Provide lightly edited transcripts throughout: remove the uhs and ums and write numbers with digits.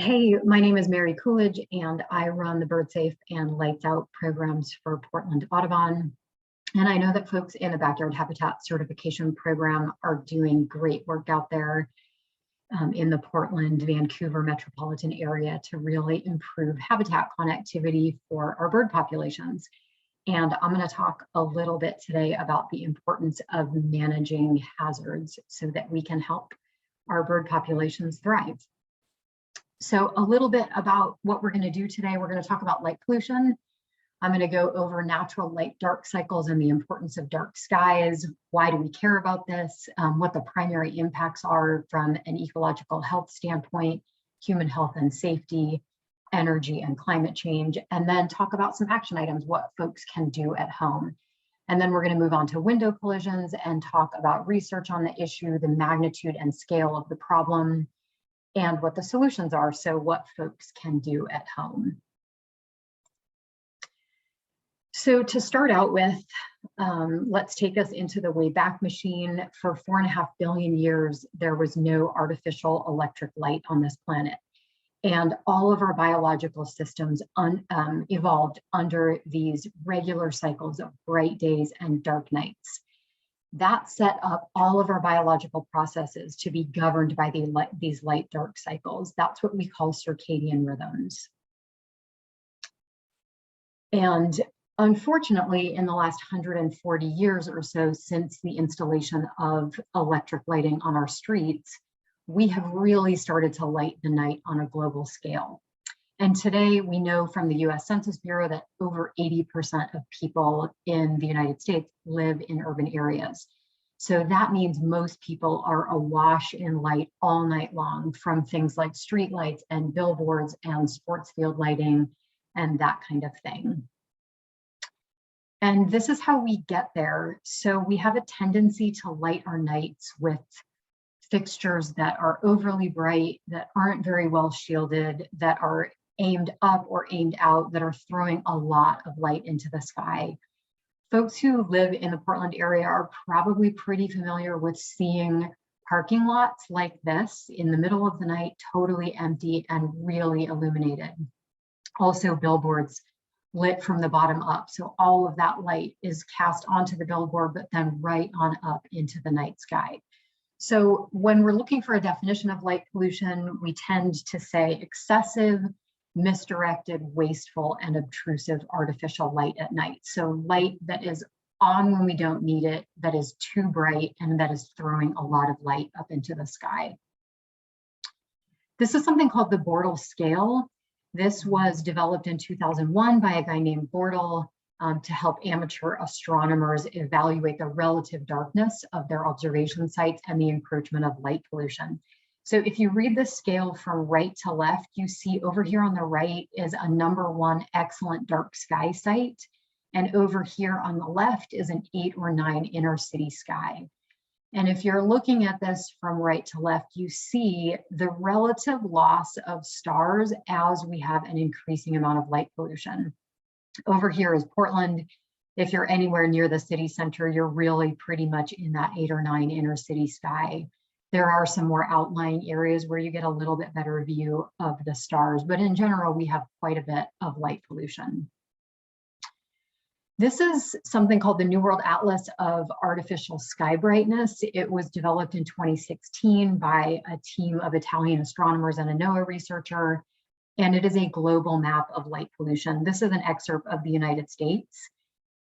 Hey, my name is Mary Coolidge, and I run the BirdSafe and Lights Out programs for Portland Audubon. And I know that folks in the Backyard Habitat Certification Program are doing great work out there in the Portland, Vancouver metropolitan area to really improve habitat connectivity for our bird populations. And I'm going to talk a little bit today about the importance of managing hazards so that we can help our bird populations thrive. So a little bit about what we're going to do today. We're going to talk about light pollution. I'm going to go over natural light dark cycles and the importance of dark skies. Why do we care about this? What the primary impacts are from an ecological health standpoint, human health and safety, energy and climate change, and then talk about some action items, what folks can do at home. And then we're going to move on to window collisions and talk about research on the issue, the magnitude and scale of the problem, and what the solutions are, so what folks can do at home. So to start out with, let's take us into the Wayback Machine. For 4.5 billion years, there was no artificial electric light on this planet. And all of our biological systems evolved under these regular cycles of bright days and dark nights. That set up all of our biological processes to be governed by these light dark cycles. That's what we call circadian rhythms. And unfortunately, in the last 140 years or so since the installation of electric lighting on our streets, we have really started to light the night on a global scale. And today we know from the US Census Bureau that over 80% of people in the United States live in urban areas. So that means most people are awash in light all night long, from things like street lights and billboards and sports field lighting and that kind of thing. And this is how we get there. So we have a tendency to light our nights with fixtures that are overly bright, that aren't very well shielded, that are aimed up or aimed out, that are throwing a lot of light into the sky. Folks who live in the Portland area are probably pretty familiar with seeing parking lots like this in the middle of the night, totally empty and really illuminated. Also billboards lit from the bottom up. So all of that light is cast onto the billboard, but then right on up into the night sky. So when we're looking for a definition of light pollution, we tend to say excessive, misdirected, wasteful, and obtrusive artificial light at night. So light that is on when we don't need it, that is too bright, and that is throwing a lot of light up into the sky. This is something called the Bortle scale. This was developed in 2001 by a guy named Bortle to help amateur astronomers evaluate the relative darkness of their observation sites and the encroachment of light pollution. So if you read the scale from right to left, you see over here on the right is a #1 excellent dark sky site. And over here on the left is an 8 or 9 inner city sky. And if you're looking at this from right to left, you see the relative loss of stars as we have an increasing amount of light pollution. Over here is Portland. If you're anywhere near the city center, you're really pretty much in that 8 or 9 inner city sky. There are some more outlying areas where you get a little bit better view of the stars, but in general, we have quite a bit of light pollution. This is something called the New World Atlas of Artificial Sky Brightness. It was developed in 2016 by a team of Italian astronomers and a NOAA researcher, and it is a global map of light pollution. This is an excerpt of the United States.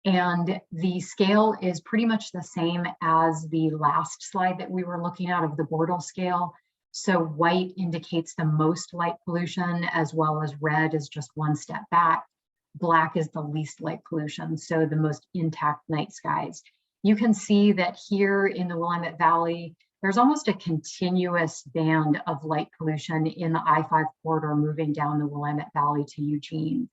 And the scale is pretty much the same as the last slide that we were looking at of the Bortle scale. So white indicates the most light pollution, as well as red is just one step back. Black is the least light pollution, so the most intact night skies. You can see that here in the Willamette Valley, there's almost a continuous band of light pollution in the I-5 corridor moving down the Willamette Valley to Eugene.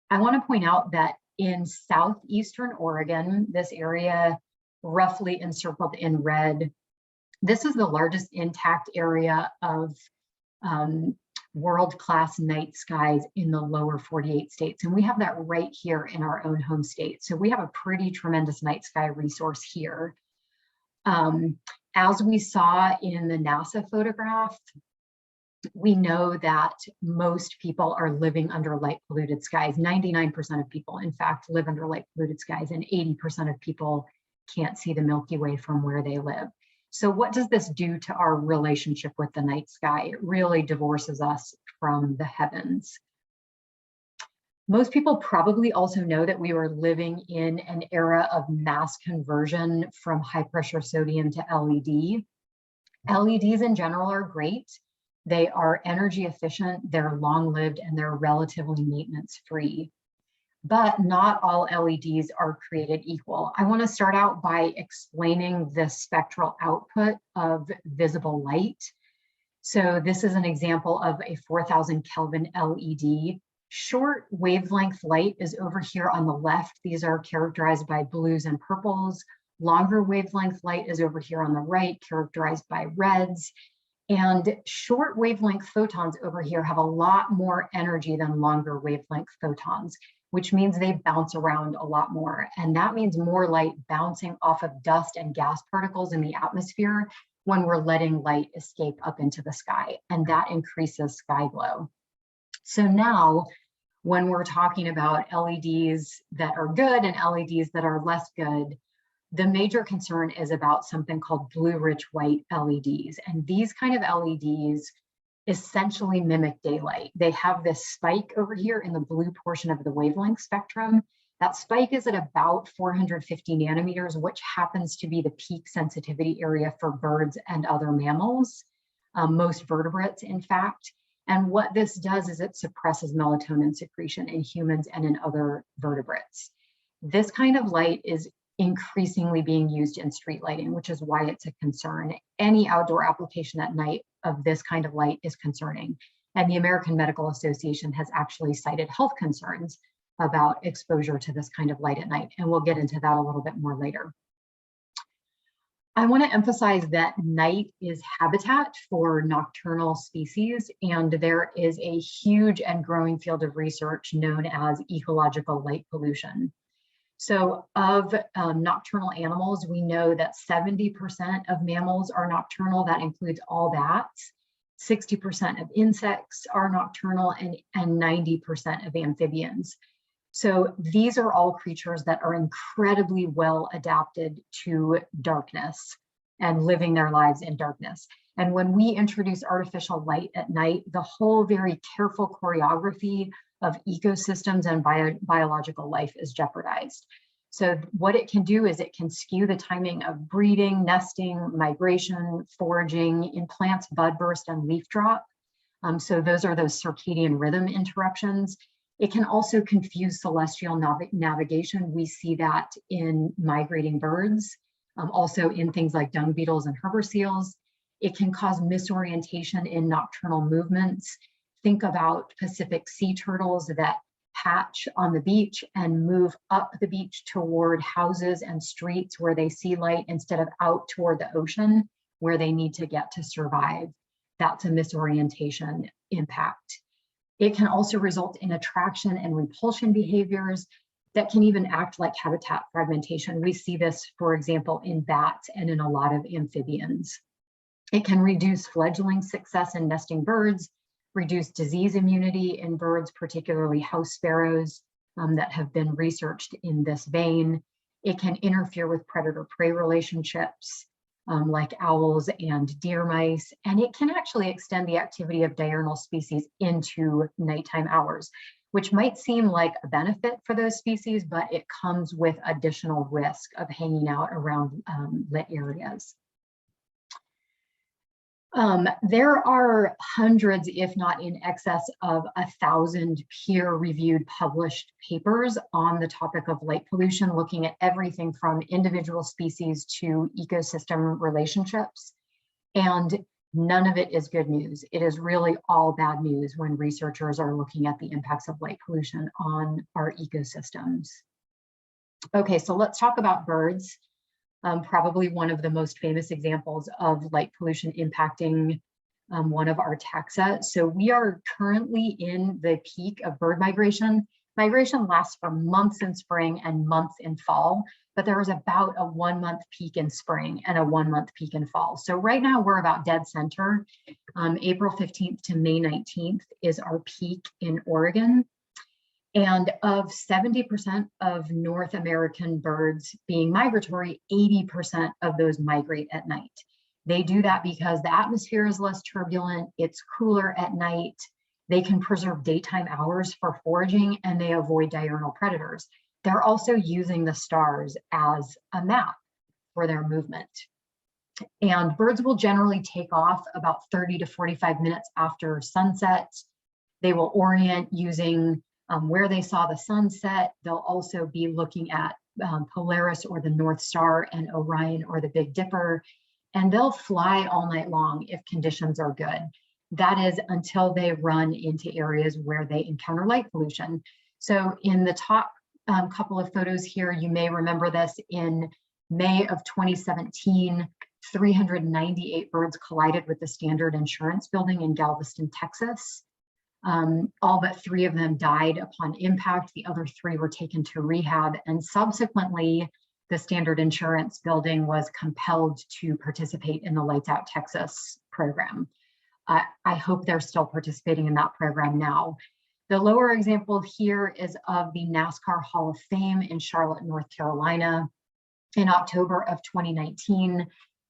I want to point out that in southeastern Oregon, this area roughly encircled in red, this is the largest intact area of world-class night skies in the lower 48 states. And we have that right here in our own home state. So we have a pretty tremendous night sky resource here. As we saw in the NASA photograph, We know that most people are living under light polluted skies. 99% of people, in fact, live under light polluted skies, and 80% of people can't see the Milky Way from where they live. So what does this do to our relationship with the night sky? It really divorces us from the heavens. Most people probably also know that we were living in an era of mass conversion from high pressure sodium to LED. LEDs in general are great. They are energy efficient, they're long lived, and they're relatively maintenance free. But not all LEDs are created equal. I want to start out by explaining the spectral output of visible light. So this is an example of a 4000 Kelvin LED. Short wavelength light is over here on the left. These are characterized by blues and purples. Longer wavelength light is over here on the right, characterized by reds. And short wavelength photons over here have a lot more energy than longer wavelength photons, which means they bounce around a lot more. And that means more light bouncing off of dust and gas particles in the atmosphere when we're letting light escape up into the sky, and that increases sky glow. So now, when we're talking about LEDs that are good and LEDs that are less good, the major concern is about something called blue rich white LEDs. And these kind of LEDs essentially mimic daylight. They have this spike over here in the blue portion of the wavelength spectrum. That spike is at about 450 nanometers, which happens to be the peak sensitivity area for birds and other mammals, most vertebrates, in fact. And what this does is it suppresses melatonin secretion in humans and in other vertebrates. This kind of light is increasingly being used in street lighting, which is why it's a concern. Any outdoor application at night of this kind of light is concerning. And the American Medical Association has actually cited health concerns about exposure to this kind of light at night. And we'll get into that a little bit more later. I want to emphasize that night is habitat for nocturnal species, and there is a huge and growing field of research known as ecological light pollution. So of nocturnal animals, we know that 70% of mammals are nocturnal. That includes all bats. 60% of insects are nocturnal, and 90% of amphibians. So these are all creatures that are incredibly well adapted to darkness and living their lives in darkness. And when we introduce artificial light at night, the whole very careful choreography of ecosystems and biological life is jeopardized. So what it can do is it can skew the timing of breeding, nesting, migration, foraging in plants, bud burst, and leaf drop. So those are those circadian rhythm interruptions. It can also confuse celestial navigation. We see that in migrating birds, also in things like dung beetles and herber seals. It can cause misorientation in nocturnal movements. Think about Pacific sea turtles that hatch on the beach and move up the beach toward houses and streets where they see light instead of out toward the ocean where they need to get to survive. That's a misorientation impact. It can also result in attraction and repulsion behaviors that can even act like habitat fragmentation. We see this, for example, in bats and in a lot of amphibians. It can reduce fledgling success in nesting birds, reduce disease immunity in birds, particularly house sparrows that have been researched in this vein. It can interfere with predator-prey relationships like owls and deer mice, and it can actually extend the activity of diurnal species into nighttime hours, which might seem like a benefit for those species, but it comes with additional risk of hanging out around lit areas. There are hundreds, if not in excess of 1,000 peer-reviewed published papers on the topic of light pollution, looking at everything from individual species to ecosystem relationships. And none of it is good news. It is really all bad news when researchers are looking at the impacts of light pollution on our ecosystems. Okay, so let's talk about birds. Probably one of the most famous examples of light pollution impacting one of our taxa. So we are currently in the peak of bird migration. Migration lasts for months in spring and months in fall, but there is about a 1-month peak in spring and a 1-month peak in fall. So right now we're about dead center. April 15th to May 19th is our peak in Oregon. And of 70% of North American birds being migratory, 80% of those migrate at night. They do that because the atmosphere is less turbulent, it's cooler at night, they can preserve daytime hours for foraging, and they avoid diurnal predators. They're also using the stars as a map for their movement. And birds will generally take off about 30 to 45 minutes after sunset. They will orient using where they saw the sunset. They'll also be looking at Polaris or the North Star and Orion or the Big Dipper, and they'll fly all night long if conditions are good. That is until they run into areas where they encounter light pollution. So in the top couple of photos here, you may remember this. In May of 2017, 398 birds collided with the Standard Insurance building in Galveston, Texas. All but 3 of them died upon impact. The other 3 were taken to rehab, and subsequently, the Standard Insurance building was compelled to participate in the Lights Out Texas program. I hope they're still participating in that program now. The lower example here is of the NASCAR Hall of Fame in Charlotte, North Carolina. In October of 2019,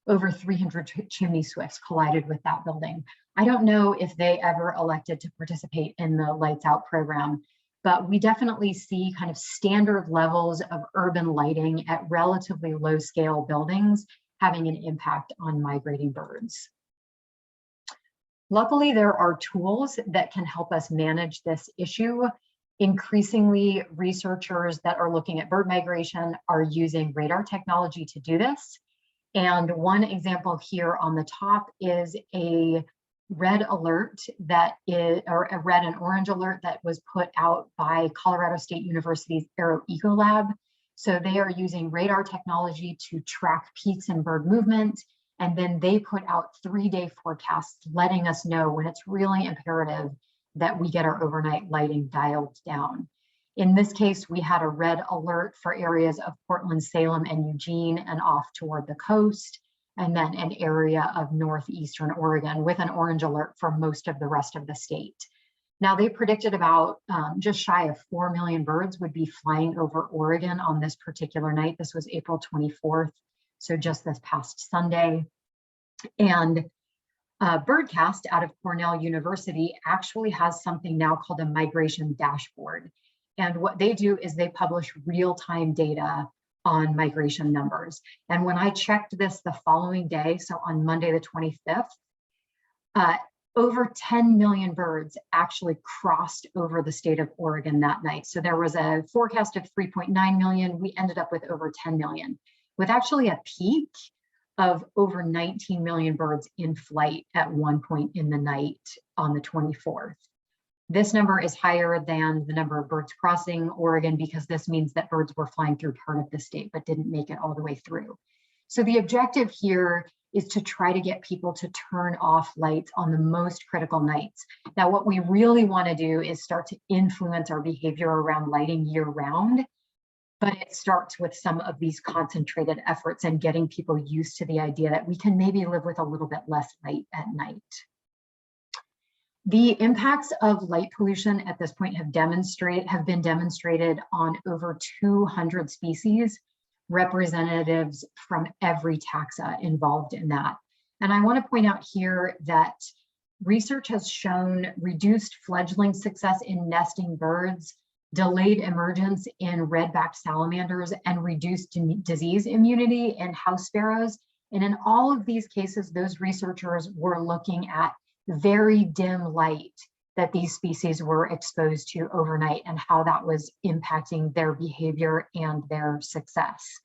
over 300 chimney swifts collided with that building. I don't know if they ever elected to participate in the Lights Out program, but we definitely see kind of standard levels of urban lighting at relatively low scale buildings having an impact on migrating birds. Luckily, there are tools that can help us manage this issue. Increasingly, researchers that are looking at bird migration are using radar technology to do this. And one example here on the top is a red alert that is, or a red and orange alert that was put out by Colorado State University's Aero Ecolab. So they are using radar technology to track peaks in bird movement. And then they put out 3-day forecasts letting us know when it's really imperative that we get our overnight lighting dialed down. In this case, we had a red alert for areas of Portland, Salem, and Eugene and off toward the coast, and then an area of northeastern Oregon with an orange alert for most of the rest of the state. Now, they predicted about just shy of 4 million birds would be flying over Oregon on this particular night. This was April 24th, so just this past Sunday. And Birdcast out of Cornell University actually has something now called a migration dashboard. And what they do is they publish real-time data on migration numbers. And when I checked this the following day, so on Monday, the 25th, over 10 million birds actually crossed over the state of Oregon that night. So there was a forecast of 3.9 million. We ended up with over 10 million, with actually a peak of over 19 million birds in flight at one point in the night on the 24th. This number is higher than the number of birds crossing Oregon because this means that birds were flying through part of the state but didn't make it all the way through. So the objective here is to try to get people to turn off lights on the most critical nights. Now, what we really want to do is start to influence our behavior around lighting year round, but it starts with some of these concentrated efforts and getting people used to the idea that we can maybe live with a little bit less light at night. The impacts of light pollution at this point have been demonstrated on over 200 species, representatives from every taxa involved in that. And I want to point out here that research has shown reduced fledgling success in nesting birds, delayed emergence in red-backed salamanders, and reduced disease immunity in house sparrows. And in all of these cases, those researchers were looking at very dim light that these species were exposed to overnight and how that was impacting their behavior and their success.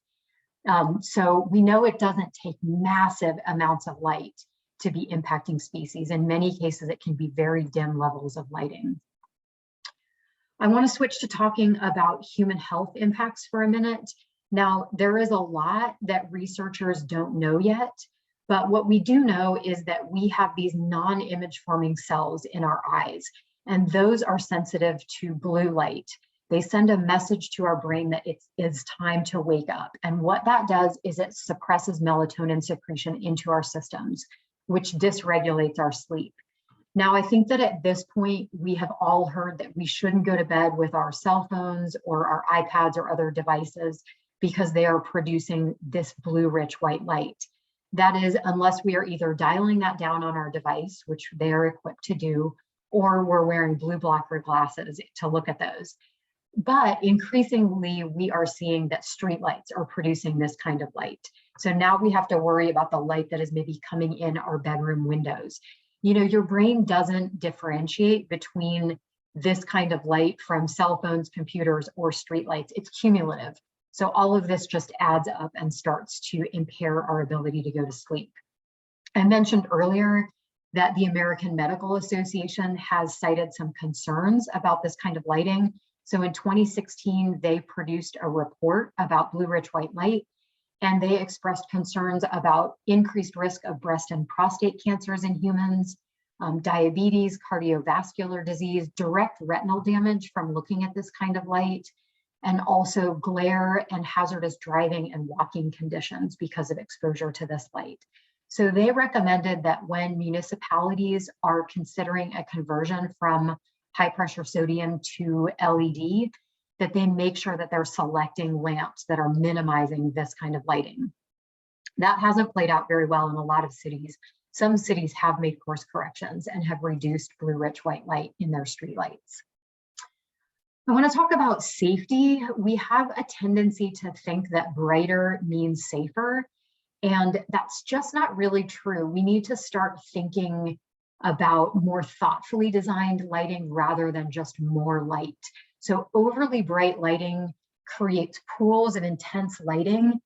So we know it doesn't take massive amounts of light to be impacting species. In many cases, it can be very dim levels of lighting. I want to switch to talking about human health impacts for a minute. Now, there is a lot that researchers don't know yet, but what we do know is that we have these non-image forming cells in our eyes, and those are sensitive to blue light. They send a message to our brain that it is time to wake up. And what that does is it suppresses melatonin secretion into our systems, which dysregulates our sleep. Now, I think that at this point, we have all heard that we shouldn't go to bed with our cell phones or our iPads or other devices because they are producing this blue-rich white light. That is, unless we are either dialing that down on our device, which they are equipped to do, or we're wearing blue blocker glasses to look at those. But increasingly, we are seeing that streetlights are producing this kind of light. So now we have to worry about the light that is maybe coming in our bedroom windows. You know, your brain doesn't differentiate between this kind of light from cell phones, computers, or streetlights. It's cumulative. So all of this just adds up and starts to impair our ability to go to sleep. I mentioned earlier that the American Medical Association has cited some concerns about this kind of lighting. So in 2016, they produced a report about blue-rich white light, and they expressed concerns about increased risk of breast and prostate cancers in humans, diabetes, cardiovascular disease, direct retinal damage from looking at this kind of light, and also glare and hazardous driving and walking conditions because of exposure to this light. So they recommended that when municipalities are considering a conversion from high pressure sodium to LED, that they make sure that they're selecting lamps that are minimizing this kind of lighting. That hasn't played out very well in a lot of cities. Some cities have made course corrections and have reduced blue-rich white light in their streetlights. I want to talk about safety. We have a tendency to think that brighter means safer, and that's just not really true. We need to start thinking about more thoughtfully designed lighting rather than just more light. So overly bright lighting creates pools of intense lighting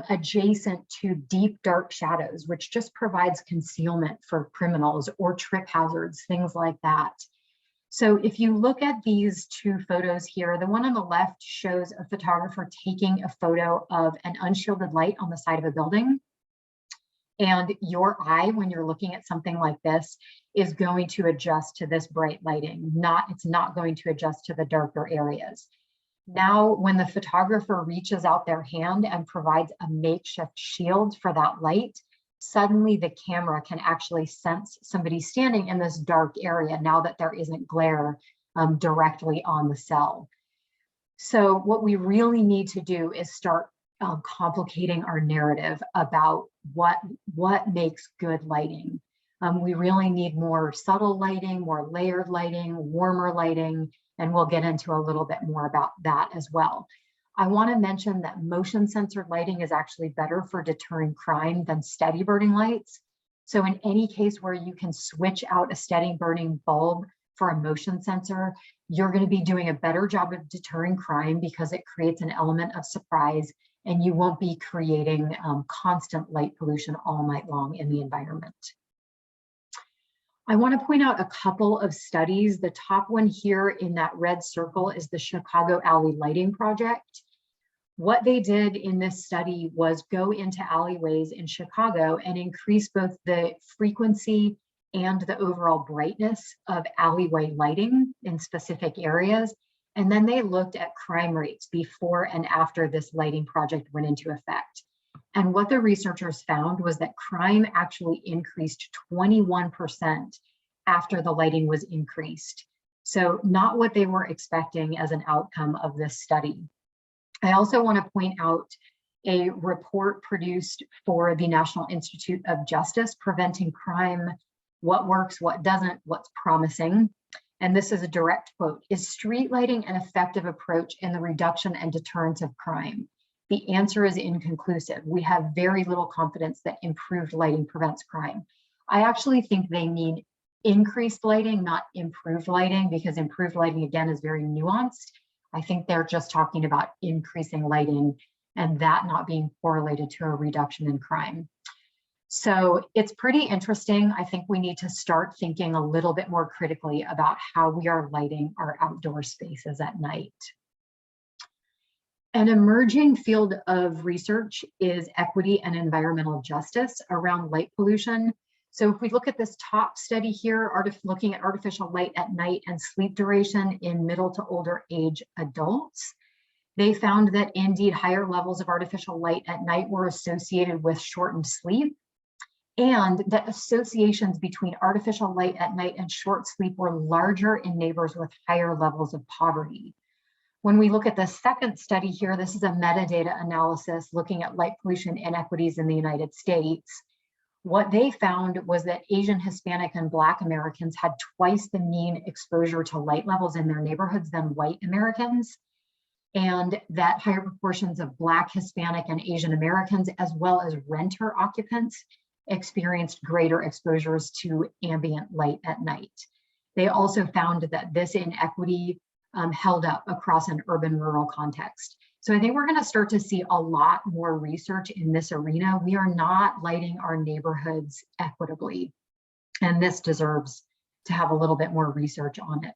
adjacent to deep dark shadows, which just provides concealment for criminals or trip hazards, things like that. So if you look at these two photos here, the one on the left shows a photographer taking a photo of an unshielded light on the side of a building. And your eye, when you're looking at something like this, is going to adjust to this bright lighting. It's not going to adjust to the darker areas. Now, when the photographer reaches out their hand and provides a makeshift shield for that light, suddenly the camera can actually sense somebody standing in this dark area now that there isn't glare directly on the cell. So what we really need to do is start complicating our narrative about what makes good lighting. We really need more subtle lighting, more layered lighting, warmer lighting, and we'll get into a little bit more about that as well. I want to mention that motion sensor lighting is actually better for deterring crime than steady burning lights. So in any case where you can switch out a steady burning bulb for a motion sensor, you're going to be doing a better job of deterring crime because it creates an element of surprise, and you won't be creating constant light pollution all night long in the environment. I want to point out a couple of studies. The top one here in that red circle is the Chicago Alley Lighting Project. What they did in this study was go into alleyways in Chicago and increase both the frequency and the overall brightness of alleyway lighting in specific areas. And then they looked at crime rates before and after this lighting project went into effect. And what the researchers found was that crime actually increased 21% after the lighting was increased. So not what they were expecting as an outcome of this study. I also want to point out a report produced for the National Institute of Justice, Preventing Crime, What Works, What Doesn't, What's Promising. And this is a direct quote: "Is street lighting an effective approach in the reduction and deterrence of crime? The answer is inconclusive. We have very little confidence that improved lighting prevents crime." I actually think they need increased lighting, not improved lighting, because improved lighting, again, is very nuanced. I think they're just talking about increasing lighting and that not being correlated to a reduction in crime. So it's pretty interesting. I think we need to start thinking a little bit more critically about how we are lighting our outdoor spaces at night. An emerging field of research is equity and environmental justice around light pollution. So if we look at this top study here, looking at artificial light at night and sleep duration in middle to older age adults, they found that indeed higher levels of artificial light at night were associated with shortened sleep, and that associations between artificial light at night and short sleep were larger in neighbors with higher levels of poverty. When we look at the second study here, this is a metadata analysis looking at light pollution inequities in the United States. What they found was that Asian, Hispanic, and Black Americans had twice the mean exposure to light levels in their neighborhoods than white Americans, and that higher proportions of Black, Hispanic, and Asian Americans, as well as renter occupants, experienced greater exposures to ambient light at night. They also found that this inequity held up across an urban-rural context. So I think we're going to start to see a lot more research in this arena. We are not lighting our neighborhoods equitably, and this deserves to have a little bit more research on it.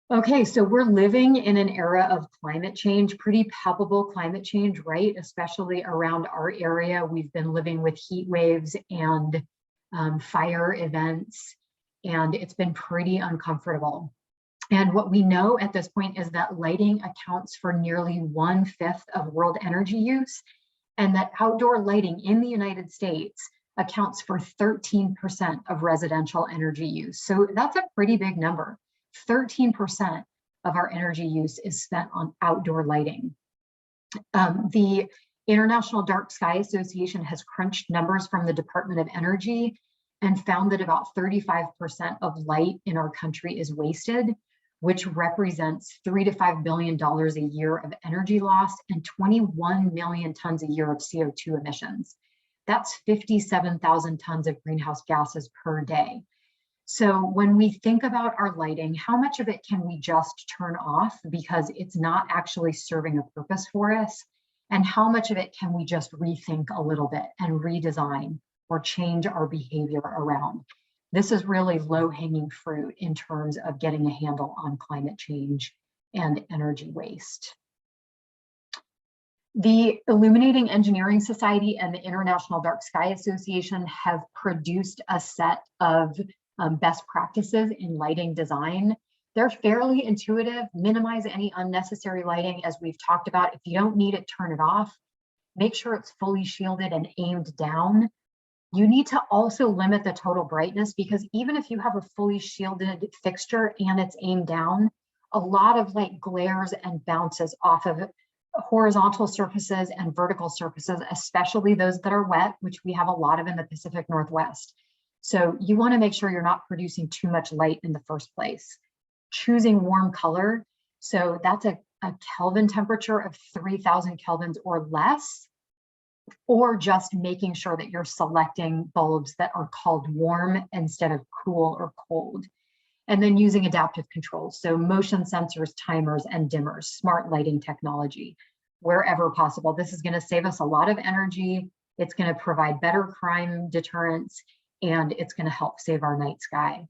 Okay, so we're living in an era of climate change, pretty palpable climate change, right? Especially around our area. We've been living with heat waves and fire events, and it's been pretty uncomfortable. And what we know at this point is that lighting accounts for nearly 1/5 of world energy use, and that outdoor lighting in the United States accounts for 13% of residential energy use. So that's a pretty big number. 13% of our energy use is spent on outdoor lighting. The International Dark Sky Association has crunched numbers from the Department of Energy and found that about 35% of light in our country is wasted, which represents $3 to $5 billion a year of energy loss and 21 million tons a year of CO2 emissions. That's 57,000 tons of greenhouse gases per day. So when we think about our lighting, how much of it can we just turn off because it's not actually serving a purpose for us? And how much of it can we just rethink a little bit and redesign or change our behavior around? This is really low-hanging fruit in terms of getting a handle on climate change and energy waste. The Illuminating Engineering Society and the International Dark Sky Association have produced a set of best practices in lighting design. They're fairly intuitive. Minimize any unnecessary lighting, as we've talked about. If you don't need it, turn it off. Make sure it's fully shielded and aimed down. You need to also limit the total brightness, because even if you have a fully shielded fixture and it's aimed down, a lot of light glares and bounces off of horizontal surfaces and vertical surfaces, especially those that are wet, which we have a lot of in the Pacific Northwest. So you want to make sure you're not producing too much light in the first place. Choosing warm color. So that's a Kelvin temperature of 3000 kelvins or less, or just making sure that you're selecting bulbs that are called warm instead of cool or cold. And then using adaptive controls. So motion sensors, timers, and dimmers, smart lighting technology, wherever possible. This is going to save us a lot of energy. It's going to provide better crime deterrents, and it's going to help save our night sky.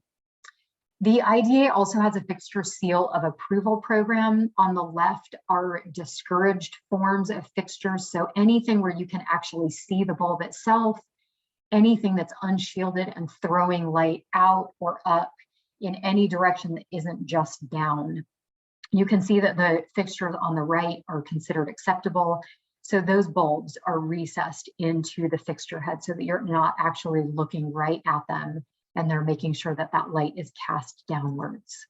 The IDA also has a fixture seal of approval program. On the left are discouraged forms of fixtures. So anything where you can actually see the bulb itself, anything that's unshielded and throwing light out or up in any direction that isn't just down. You can see that the fixtures on the right are considered acceptable. So those bulbs are recessed into the fixture head so that you're not actually looking right at them, and they're making sure that that light is cast downwards.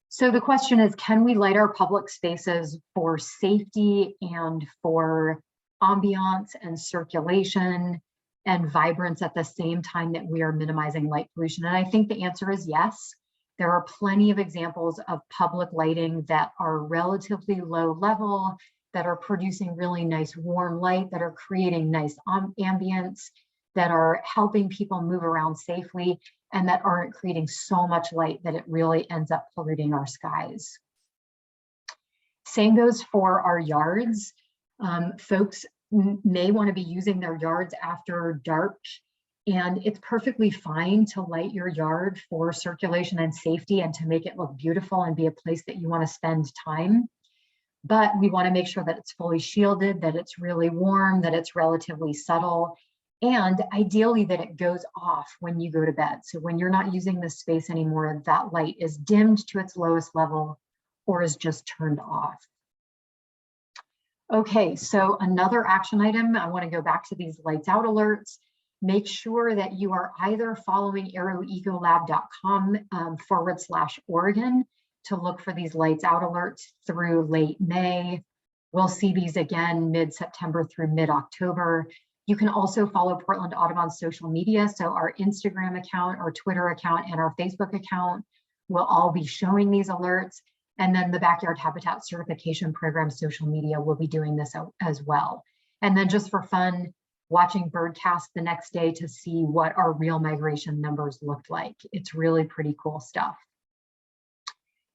So the question is, can we light our public spaces for safety and for ambiance and circulation and vibrance at the same time that we are minimizing light pollution? And I think the answer is yes. There are plenty of examples of public lighting that are relatively low level, that are producing really nice warm light, that are creating nice ambience, that are helping people move around safely, and that aren't creating so much light that it really ends up polluting our skies. Same goes for our yards. Folks may want to be using their yards after dark, and it's perfectly fine to light your yard for circulation and safety and to make it look beautiful and be a place that you want to spend time. But we want to make sure that it's fully shielded, that it's really warm, that it's relatively subtle, And ideally that it goes off when you go to bed. So when you're not using this space anymore, that light is dimmed to its lowest level or is just turned off. Okay, so another action item, I want to go back to these lights out alerts. Make sure that you are either following arrowecolab.com/Oregon to look for these lights out alerts through late May. We'll see these again mid-September through mid-October. You can also follow Portland Audubon's social media. So our Instagram account, our Twitter account, and our Facebook account will all be showing these alerts. And then the Backyard Habitat Certification Program social media will be doing this as well. And then just for fun, watching Birdcast the next day to see what our real migration numbers looked like. It's really pretty cool stuff.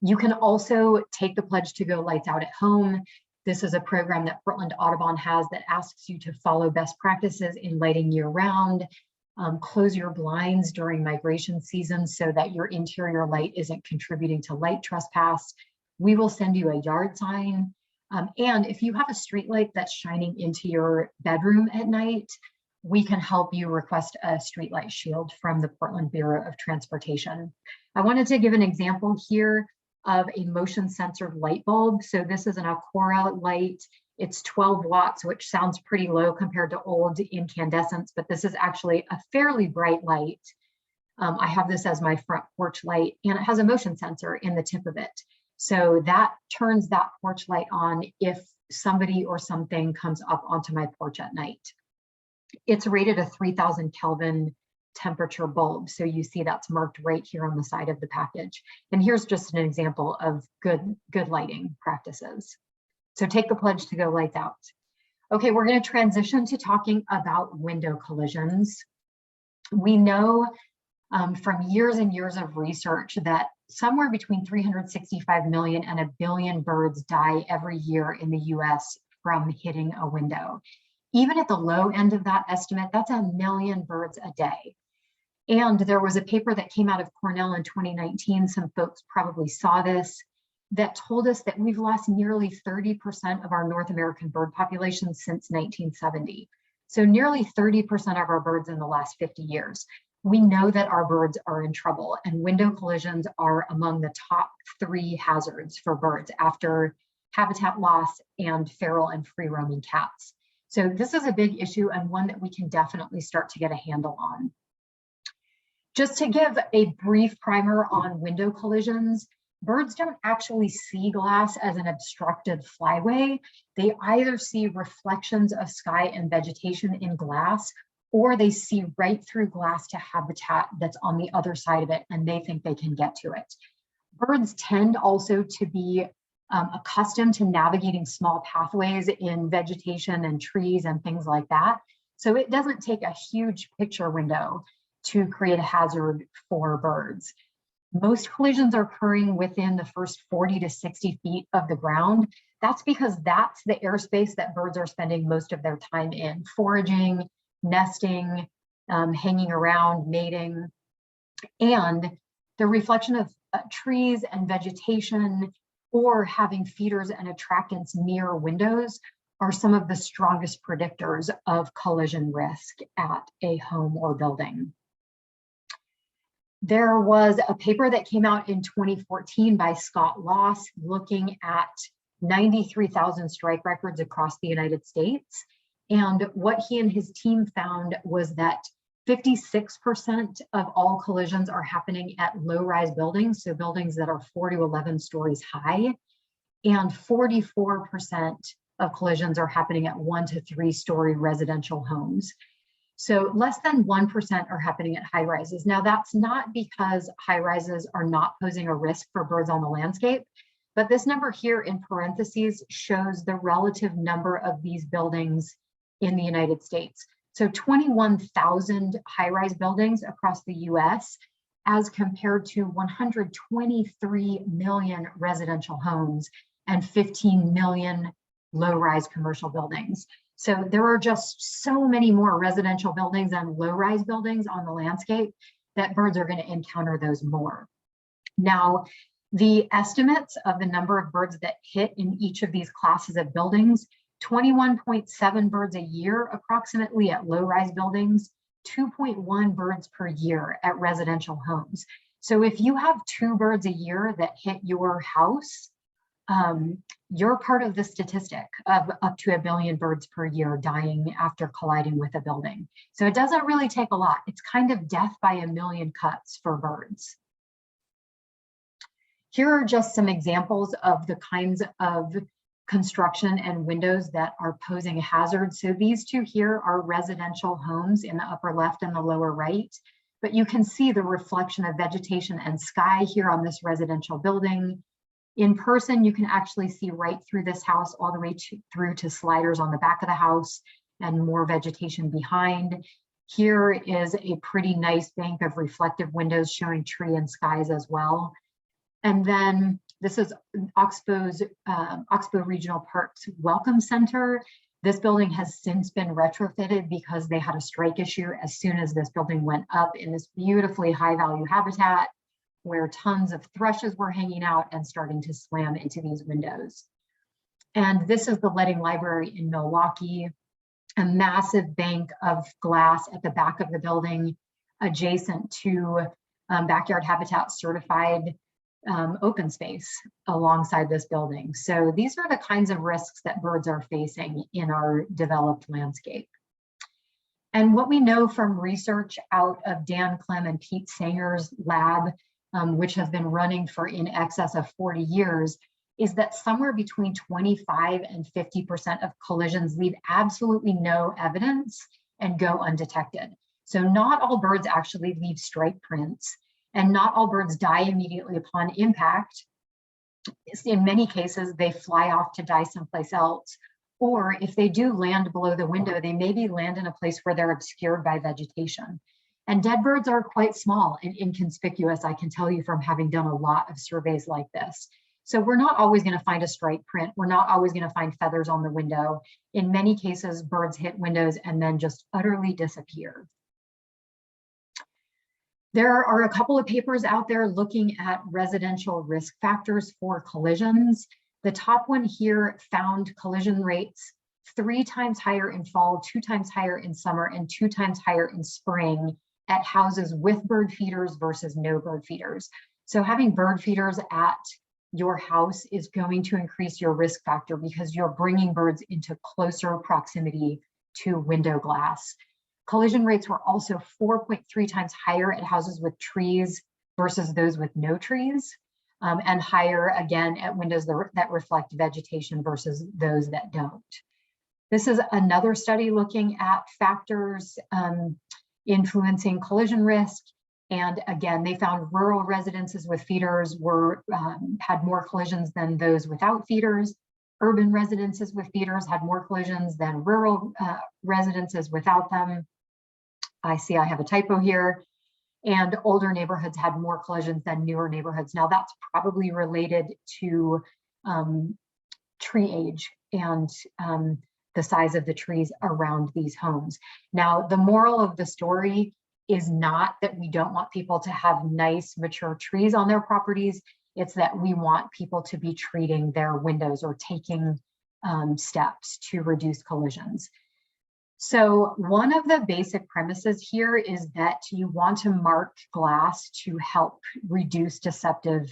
You can also take the pledge to go lights out at home. This is a program that Portland Audubon has that asks you to follow best practices in lighting year round, close your blinds during migration season so that your interior light isn't contributing to light trespass. We will send you a yard sign. And if you have a street light that's shining into your bedroom at night, we can help you request a street light shield from the Portland Bureau of Transportation. I wanted to give an example here of a motion censored light bulb. So this is an Alcora light. It's 12 watts, which sounds pretty low compared to old incandescents, but this is actually a fairly bright light. I have this as my front porch light, and it has a motion sensor in the tip of it. So that turns that porch light on if somebody or something comes up onto my porch at night. It's rated a 3000 Kelvin temperature bulb. So you see that's marked right here on the side of the package. And here's just an example of good lighting practices. So take the pledge to go lights out. Okay, we're going to transition to talking about window collisions. We know from years and years of research that somewhere between 365 million and 1 billion birds die every year in the US from hitting a window. Even at the low end of that estimate, that's 1 million birds a day. And there was a paper that came out of Cornell in 2019, some folks probably saw this, that told us that we've lost nearly 30% of our North American bird population since 1970. So nearly 30% of our birds in the last 50 years. We know that our birds are in trouble, and window collisions are among the top 3 hazards for birds after habitat loss and feral and free roaming cats. So this is a big issue and one that we can definitely start to get a handle on. Just to give a brief primer on window collisions, birds don't actually see glass as an obstructed flyway. They either see reflections of sky and vegetation in glass, or they see right through glass to habitat that's on the other side of it, and they think they can get to it. Birds tend also to be accustomed to navigating small pathways in vegetation and trees and things like that. So it doesn't take a huge picture window to create a hazard for birds. Most collisions are occurring within the first 40 to 60 feet of the ground. That's because that's the airspace that birds are spending most of their time in, foraging, nesting, hanging around, mating. And the reflection of trees and vegetation or having feeders and attractants near windows are some of the strongest predictors of collision risk at a home or building. There was a paper that came out in 2014 by Scott Loss looking at 93,000 strike records across the United States. And what he and his team found was that 56% of all collisions are happening at low-rise buildings, so buildings that are 4 to 11 stories high, and 44% of collisions are happening at 1 to 3 story residential homes. So less than 1% are happening at high rises. Now that's not because high rises are not posing a risk for birds on the landscape, but this number here in parentheses shows the relative number of these buildings in the United States. So 21,000 high-rise buildings across the US as compared to 123 million residential homes and 15 million low-rise commercial buildings. So there are just so many more residential buildings and low-rise buildings on the landscape that birds are going to encounter those more. Now, the estimates of the number of birds that hit in each of these classes of buildings 21.7 birds a year approximately at low-rise buildings, 2.1 birds per year at residential homes. So if you have 2 birds a year that hit your house, you're part of the statistic of up to 1 billion birds per year dying after colliding with a building. So it doesn't really take a lot. It's kind of death by 1 million cuts for birds. Here are just some examples of the kinds of construction and windows that are posing a hazard. So these two here are residential homes in the upper left and the lower right, but you can see the reflection of vegetation and sky here on this residential building. In person, you can actually see right through this house all the way through to sliders on the back of the house and more vegetation behind. Here is a pretty nice bank of reflective windows showing tree and skies as well. And then this is Oxbow Regional Park's Welcome Center. This building has since been retrofitted because they had a strike issue as soon as this building went up in this beautifully high value habitat where tons of thrushes were hanging out and starting to slam into these windows. And this is the Letting Library in Milwaukee, a massive bank of glass at the back of the building adjacent to backyard habitat certified open space alongside this building. So these are the kinds of risks that birds are facing in our developed landscape. And what we know from research out of Dan Clem and Pete Sanger's lab, which has been running for in excess of 40 years, is that somewhere between 25 and 50% of collisions leave absolutely no evidence and go undetected. So not all birds actually leave strike prints, and not all birds die immediately upon impact. In many cases, they fly off to die someplace else. Or if they do land below the window, they maybe land in a place where they're obscured by vegetation. And dead birds are quite small and inconspicuous, I can tell you from having done a lot of surveys like this. So we're not always going to find a strike print. We're not always going to find feathers on the window. In many cases, birds hit windows and then just utterly disappear. There are a couple of papers out there looking at residential risk factors for collisions. The top one here found collision rates 3 times higher in fall, 2 times higher in summer, and 2 times higher in spring at houses with bird feeders versus no bird feeders. So having bird feeders at your house is going to increase your risk factor because you're bringing birds into closer proximity to window glass. Collision rates were also 4.3 times higher at houses with trees versus those with no trees, and higher again at windows that reflect vegetation versus those that don't. This is another study looking at factors influencing collision risk. And again, they found rural residences with feeders had more collisions than those without feeders. Urban residences with feeders had more collisions than rural residences without them. I see I have a typo here. And older neighborhoods had more collisions than newer neighborhoods. Now that's probably related to tree age and the size of the trees around these homes. Now, the moral of the story is not that we don't want people to have nice, mature trees on their properties. It's that we want people to be treating their windows or taking steps to reduce collisions. So one of the basic premises here is that you want to mark glass to help reduce deceptive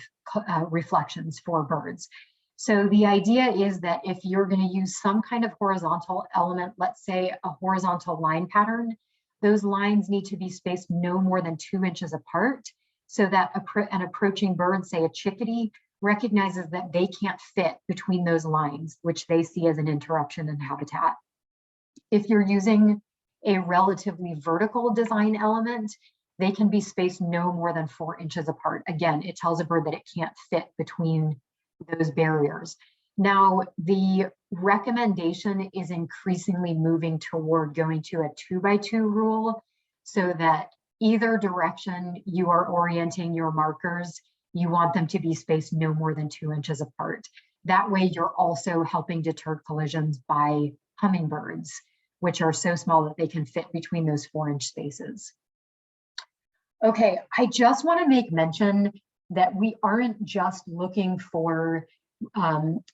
reflections for birds. So the idea is that if you're going to use some kind of horizontal element, let's say a horizontal line pattern, those lines need to be spaced no more than 2 inches apart so that an approaching bird, say a chickadee, recognizes that they can't fit between those lines, which they see as an interruption in habitat. If you're using a relatively vertical design element, they can be spaced no more than 4 inches apart. Again, it tells a bird that it can't fit between those barriers. Now, the recommendation is increasingly moving toward going to a 2x2 rule so that either direction you are orienting your markers, you want them to be spaced no more than 2 inches apart. That way, you're also helping deter collisions by hummingbirds, which are so small that they can fit between those 4-inch spaces. Okay, I just want to make mention that we aren't just looking for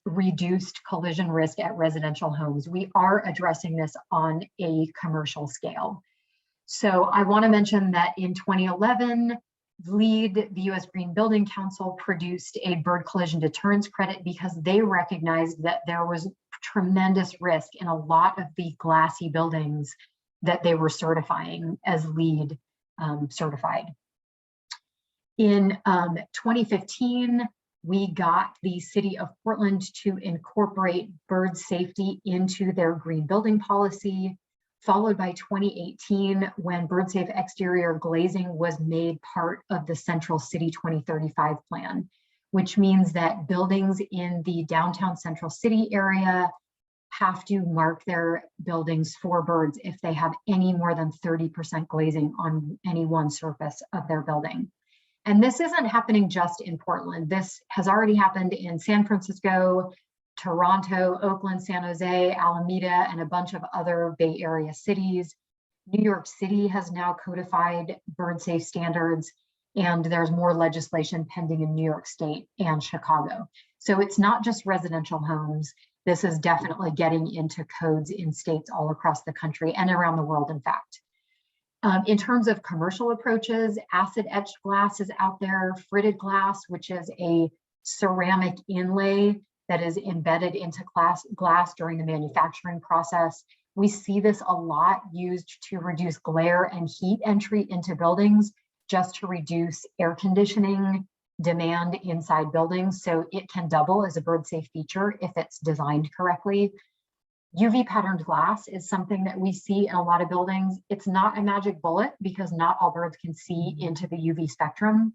reduced collision risk at residential homes. We are addressing this on a commercial scale. So I want to mention that in 2011, LEED, the US Green Building Council, produced a bird collision deterrence credit because they recognized that there was tremendous risk in a lot of the glassy buildings that they were certifying as LEED certified. In 2015, we got the city of Portland to incorporate bird safety into their green building policy, followed by 2018 when BirdSafe exterior glazing was made part of the Central City 2035 plan, which means that buildings in the downtown Central City area have to mark their buildings for birds if they have any more than 30% glazing on any one surface of their building. And this isn't happening just in Portland. This has already happened in San Francisco, Toronto, Oakland, San Jose, Alameda, and a bunch of other Bay Area cities. New York City has now codified BirdSafe standards, and there's more legislation pending in New York State and Chicago. So it's not just residential homes. This is definitely getting into codes in states all across the country and around the world, in fact. In terms of commercial approaches, acid etched glass is out there, fritted glass, which is a ceramic inlay that is embedded into glass during the manufacturing process. We see this a lot used to reduce glare and heat entry into buildings, just to reduce air conditioning demand inside buildings. So it can double as a bird safe feature if it's designed correctly. UV patterned glass is something that we see in a lot of buildings. It's not a magic bullet because not all birds can see into the UV spectrum.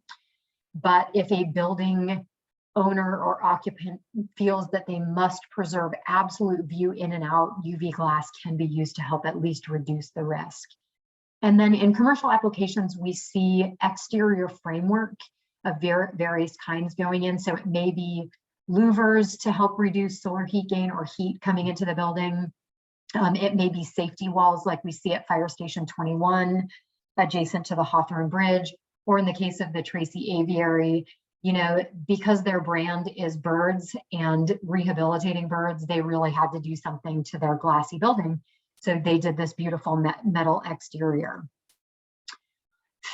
But if a building owner or occupant feels that they must preserve absolute view in and out, UV glass can be used to help at least reduce the risk. And then in commercial applications, we see exterior framework of various kinds going in. So it may be louvers to help reduce solar heat gain or heat coming into the building. It may be safety walls like we see at Fire Station 21, adjacent to the Hawthorne Bridge, or in the case of the Tracy Aviary, you know, because their brand is birds and rehabilitating birds, they really had to do something to their glassy building. So they did this beautiful metal exterior.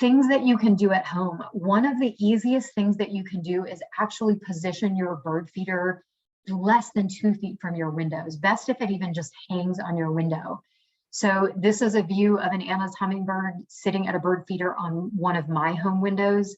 Things that you can do at home. One of the easiest things that you can do is actually position your bird feeder less than 2 feet from your windows. Best if it even just hangs on your window. So this is a view of an Anna's hummingbird sitting at a bird feeder on one of my home windows,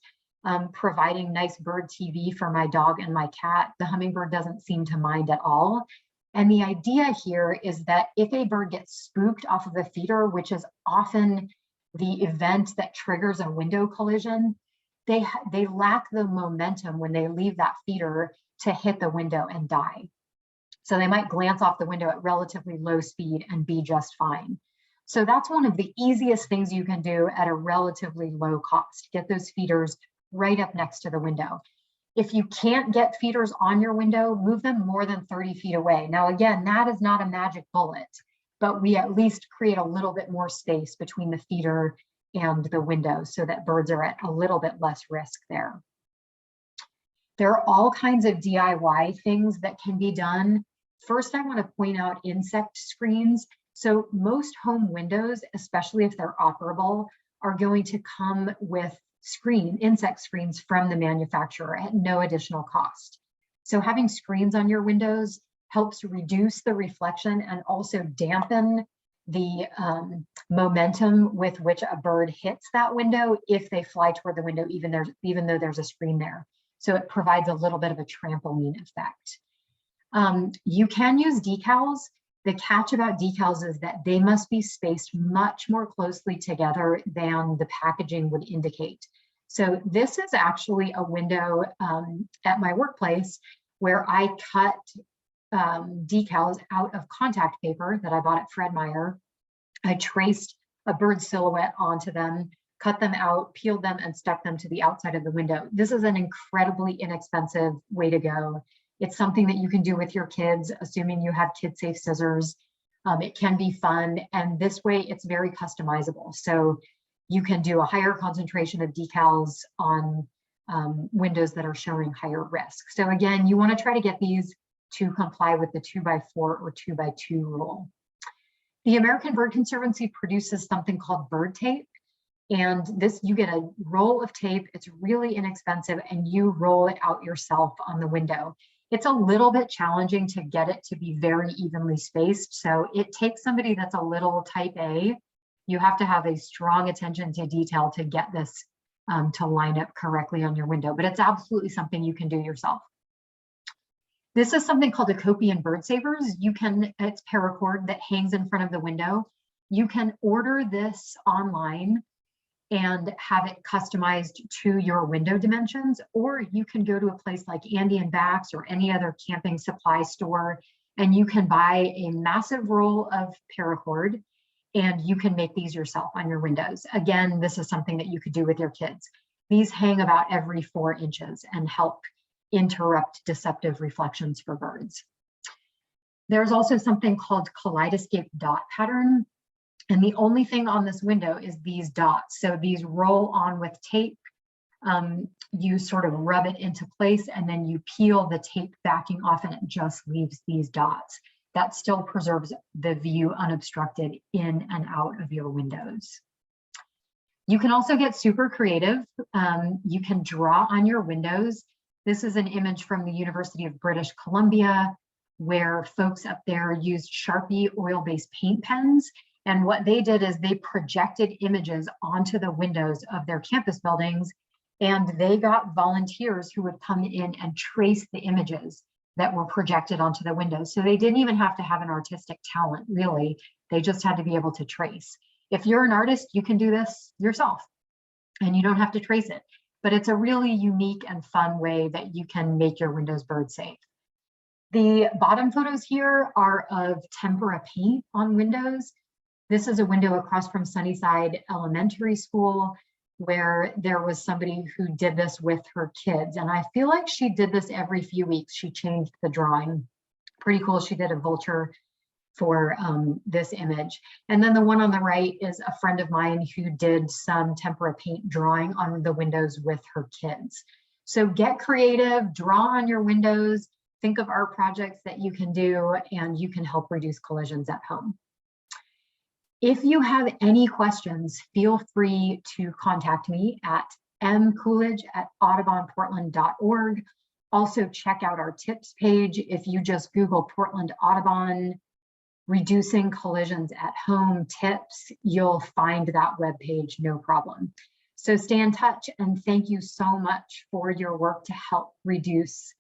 providing nice bird TV for my dog and my cat. The hummingbird doesn't seem to mind at all. And the idea here is that if a bird gets spooked off of a feeder, which is often the event that triggers a window collision, they lack the momentum when they leave that feeder to hit the window and die. So they might glance off the window at relatively low speed and be just fine. So that's one of the easiest things you can do at a relatively low cost. Get those feeders right up next to the window. If you can't get feeders on your window, move them more than 30 feet away. Now, again, that is not a magic bullet, but we at least create a little bit more space between the feeder and the window so that birds are at a little bit less risk there. There are all kinds of DIY things that can be done. First, I want to point out insect screens. So most home windows, especially if they're operable, are going to come with insect screens from the manufacturer at no additional cost. So having screens on your windows helps reduce the reflection and also dampen the momentum with which a bird hits that window if they fly toward the window, even though there's a screen there. So it provides a little bit of a trampoline effect. You can use decals. The catch about decals is that they must be spaced much more closely together than the packaging would indicate. So this is actually a window at my workplace where I cut decals out of contact paper that I bought at Fred Meyer. I traced a bird silhouette onto them, cut them out, peeled them, and stuck them to the outside of the window. This is an incredibly inexpensive way to go. It's something that you can do with your kids, assuming you have kid-safe scissors. It can be fun, and this way it's very customizable. So you can do a higher concentration of decals on windows that are showing higher risk. So again, you want to try to get these to comply with the 2x4 or 2x2 rule. The American Bird Conservancy produces something called BirdSafe. And this, you get a roll of tape, it's really inexpensive, and you roll it out yourself on the window. It's a little bit challenging to get it to be very evenly spaced. So it takes somebody that's a little type A. You have to have a strong attention to detail to get this to line up correctly on your window, but it's absolutely something you can do yourself. This is something called a Copian bird savers. It's paracord that hangs in front of the window. You can order this online and have it customized to your window dimensions, or you can go to a place like Andy and Bax or any other camping supply store, and you can buy a massive roll of paracord and you can make these yourself on your windows. Again, this is something that you could do with your kids. These hang about every 4 inches and help interrupt deceptive reflections for birds. There's also something called kaleidoscope dot pattern. And the only thing on this window is these dots. So these roll on with tape. You sort of rub it into place and then you peel the tape backing off and it just leaves these dots. That still preserves the view unobstructed in and out of your windows. You can also get super creative. You can draw on your windows. This is an image from the University of British Columbia, where folks up there used Sharpie oil-based paint pens. And what they did is they projected images onto the windows of their campus buildings, and they got volunteers who would come in and trace the images that were projected onto the windows. So they didn't even have to have an artistic talent, really. They just had to be able to trace. If you're an artist, you can do this yourself, and you don't have to trace it. But it's a really unique and fun way that you can make your windows bird safe. The bottom photos here are of tempera paint on windows. This is a window across from Sunnyside Elementary School where there was somebody who did this with her kids. And I feel like she did this every few weeks. She changed the drawing. Pretty cool. She did a vulture for this image. And then the one on the right is a friend of mine who did some tempera paint drawing on the windows with her kids. So get creative, draw on your windows, think of art projects that you can do, and you can help reduce collisions at home. If you have any questions, feel free to contact me at mcoolidge@audubonportland.org. Also check out our tips page. If you just Google Portland Audubon reducing collisions at home tips, you'll find that webpage, no problem. So stay in touch, and thank you so much for your work to help reduce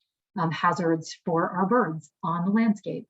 hazards for our birds on the landscape.